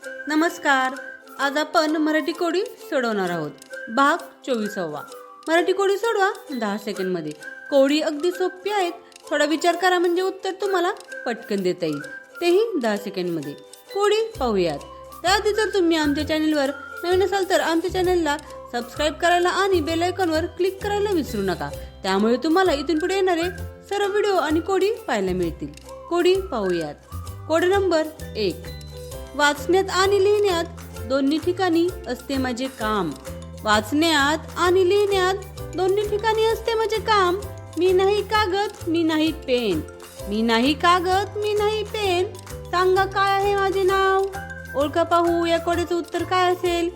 नमस्कार. आज आपण मराठी कोडी सोडवणार आहोत. भाग 24वा. मराठी कोडी सोडवा 10 सेकंदमध्ये. कोडी अगदी सोपी आहेत. थोडा विचार करा म्हणजे उत्तर तुम्हाला पटकन देता येईल, तेही 10 सेकंदमध्ये. कोडी पाहूयात. त्याआधी जर तुम्ही आमच्या चॅनलवर नवीन असाल तर आमच्या चॅनलला सबस्क्राईब करायला आणि बेल आयकॉनवर क्लिक करायला विसरू नका. त्यामुळे तुम्हाला इथून पुढे येणारे सर्व व्हिडिओ आणि कोडी पाहायला मिळतील. कोडी पाहूयात. Code number 1. वाचण्यात आणि लिहिण्यात दोन्ही ठिकाणी असते माझे काम. वाचण्यात आणि लिहिण्यात दोन्ही ठिकाणी असते माझे काम. मी नाही कागद, मी नाही पेन. मी नाही कागद, मी नाही पेन. सांगा काय आहे माझे नाव. ओळखा पाहू या कोड्याचं उत्तर काय असेल.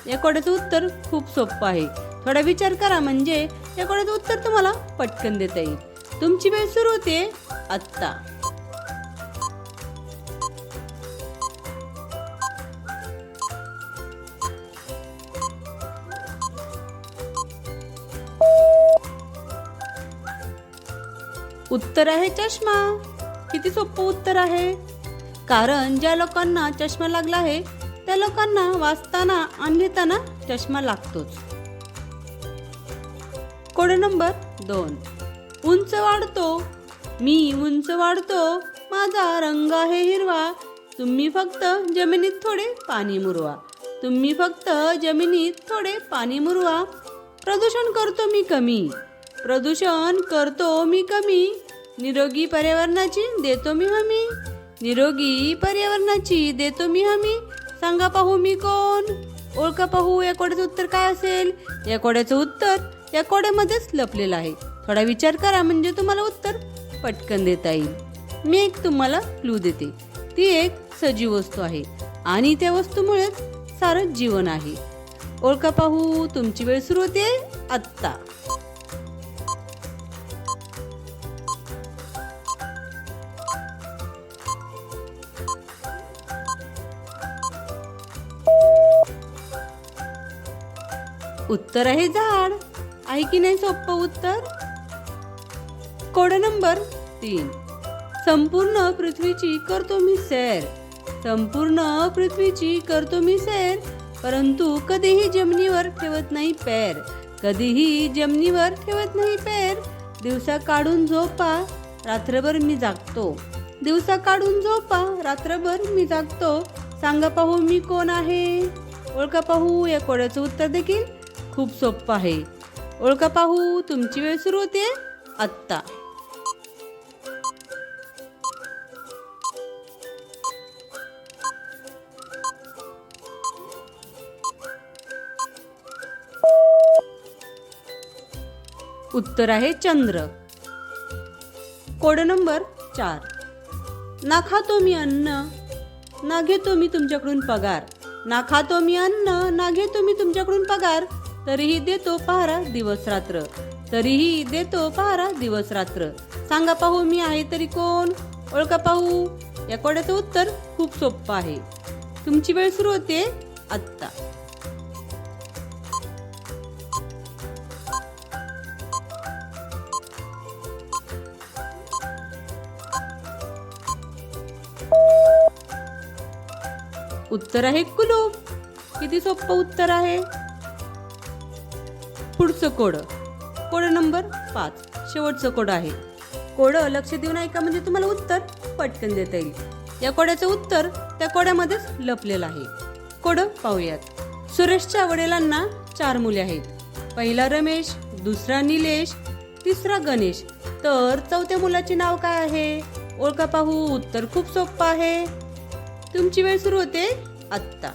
या कोड्याचं उत्तर खूप सोपं आहे. थोडा विचार करा म्हणजे या कोड्याचं उत्तर तुम्हाला पटकन देता येईल. तुमची वेळ सुरू होते आत्ता. उत्तर आहे चष्मा. किती सोपं उत्तर आहे. कारण ज्या लोकांना चष्मा लागला आहे त्या लोकांना वाचताना आणि लिहिताना चष्मा लागतोच. Code number 2. उंच वाढतो, मी उंच वाढतो, माझा रंग आहे हिरवा. तुम्ही फक्त जमिनीत थोडे पाणी मुरवा. तुम्ही फक्त जमिनीत थोडे पाणी मुरवा. प्रदूषण करतो मी कमी. प्रदूषण करतो मी कमी. निरोगी पर्यावरणाची देतो मी हमी. निरोगी पर्यावरणाची देतो मी हमी. सांगा पाहू मी कोण. ओळखा पाहू या कोड्याचं उत्तर काय असेल. या कोड्याचं उत्तर या कोड्यामध्येच लपलेलं आहे. थोडा विचार करा म्हणजे तुम्हाला उत्तर पटकन देता येईल. मी एक तुम्हाला क्लू देते. ती एक सजीव वस्तू आहे आणि त्या वस्तूमुळेच सारं जीवन आहे. ओळखा पाहू. तुमची वेळ सुरू होते आत्ता. उत्तर आहे झाड. आहे की नाही सोपं उत्तर. Code number 3. संपूर्ण पृथ्वीची करतो मी सैर. संपूर्ण पृथ्वीची करतो मी सैर, परंतु कधीही जमिनीवर ठेवत नाही पैर. कधीही जमिनीवर ठेवत नाही पैर. दिवसा काढून झोपा, रात्रभर मी जागतो. दिवसा काढून झोपा, रात्रभर मी जागतो. सांगा पाहू मी कोण आहे. ओळखा पाहू या कोड्याचं उत्तर देखील खूप सोपं आहे. ओळखा पाहू. तुमची वेळ सुरू होते आत्ता. उत्तर आहे चंद्र. Code number 4. ना खातो मी अन्न, ना घेतो मी तुमच्याकडून पगार. ना खातो मी अन्न, ना घेतो मी तुमच्याकडून पगार. तरीही देतो पहारा दिवस रात्र. तरीही देतो पहारा दिवस रात्र. सांगा पाहू मी आहे तरी कोण. ओळखा पाहू. या कोड्याचं उत्तर खूप सोपं आहे. तुमची वेळ सुरू होते आत्ता. उत्तर आहे कुलूप. किती सोपं उत्तर आहे. पुढचं कोड. Code number 5. शेवटचं कोड आहे. कोड लक्ष देऊन ऐका म्हणजे तुम्हाला उत्तर पटकन देता येईल. या कोड्याचं उत्तर त्या कोड्यामध्येच लपलेलं आहे. कोड पाहूयात. सुरेशच्या वडिलांना 4 मुले आहेत. पहिला रमेश, दुसरा निलेश, तिसरा गणेश. तर चौथ्या मुलाचे नाव काय आहे. ओळखा पाहू. उत्तर खूप सोपं आहे. तुमची वेळ सुरू होते आत्ता.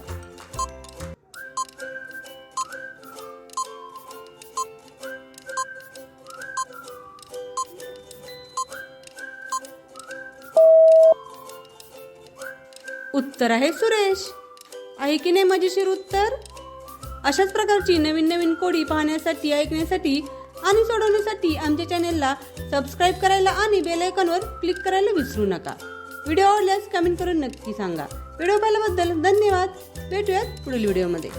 उत्तर आहे सुरेश. आहे की नाही मजेशीर उत्तर. अशाच प्रकारची नवीन नवीन कोडी पाहण्यासाठी, ऐकण्यासाठी आणि सोडवण्यासाठी आमच्या चॅनेलला सबस्क्राईब करायला आणि बेल आयकॉनवर क्लिक करायला विसरू नका. व्हिडिओ आवडल्यास कमेंट करून नक्की सांगा. व्हिडिओ पाहिल्याबद्दल धन्यवाद. भेटूयात पुढील व्हिडिओमध्ये.